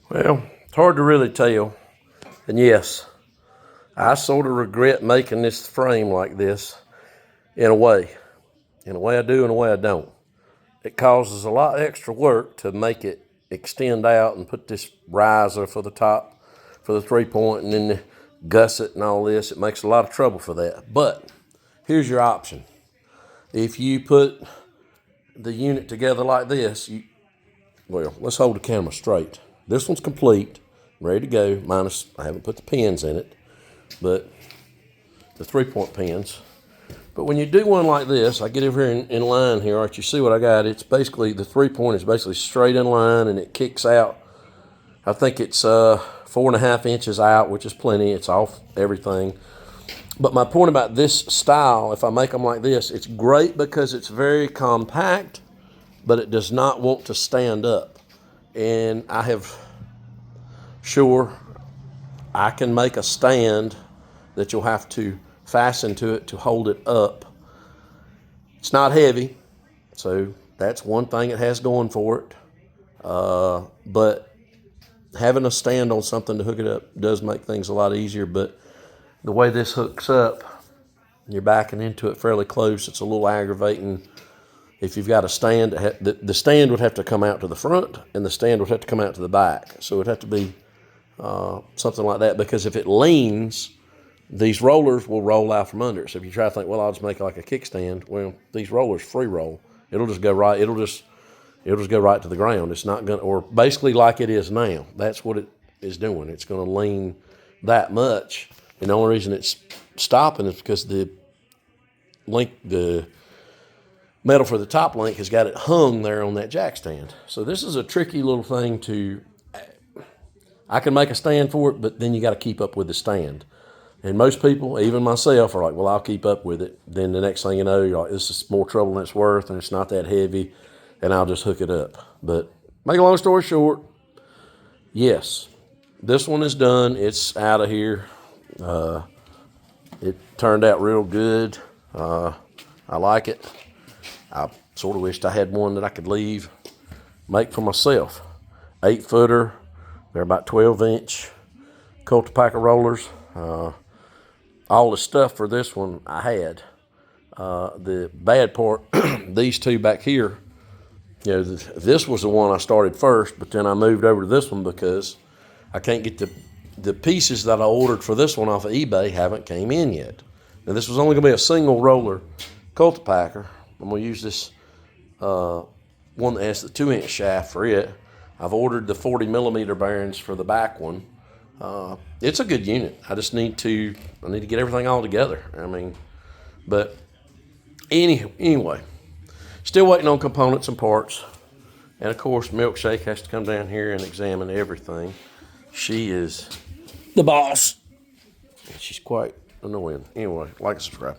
Well, it's hard to really tell. And yes, I sort of regret making this frame like this in a way. In a way I do, in a way I don't. It causes a lot extra work to make it extend out and put this riser for the top, for the 3-point, and then the gusset and all this. It makes a lot of trouble for that. But here's your option. If you put the unit together like this, well, let's hold the camera straight. This one's complete, ready to go, minus I haven't put the pins in it, but the 3-point pins. But when you do one like this, I get over here in line here. All right, you see what I got? It's basically, the 3-point is basically straight in line, and it kicks out. I think it's 4.5 inches out, which is plenty. It's off everything. But my point about this style, if I make them like this, it's great because it's very compact, but it does not want to stand up. And I can make a stand that you'll have to fasten to it to hold it up. It's not heavy, so that's one thing it has going for it. But having a stand on something to hook it up does make things a lot easier. But the way this hooks up, you're backing into it fairly close. It's a little aggravating. If you've got a stand, the stand would have to come out to the front, and the stand would have to come out to the back. So it'd have to be something like that, because if it leans, these rollers will roll out from under it. So if you try to think, well, I'll just make it like a kickstand, well, these rollers free roll. It'll just go right. It'll just go right to the ground. It's not gonna, or basically like it is now. That's what it is doing. It's going to lean that much, and the only reason it's stopping is because the metal for the top link has got it hung there on that jack stand. So this is a tricky little thing to. I can make a stand for it, but then you got to keep up with the stand. And most people, even myself, are like, well, I'll keep up with it. Then the next thing you know, you're like, this is more trouble than it's worth, and it's not that heavy, and I'll just hook it up. But make a long story short, yes, this one is done. It's out of here. It turned out real good. I like it. I sort of wished I had one that I could make for myself. 8-footer. They're about 12-inch Cultipacker rollers. All the stuff for this one I had. The bad part, these two back here, this was the one I started first, but then I moved over to this one because I can't get the pieces that I ordered for this one off of eBay haven't came in yet. Now this was only going to be a single roller Cultipacker. I'm going to use this one that has the 2-inch shaft for it. I've ordered the 40mm bearings for the back one. It's a good unit. I need to get everything all together. But anyway, still waiting on components and parts. And of course, Milkshake has to come down here and examine everything. She is the boss. She's quite annoying. Anyway, like and subscribe.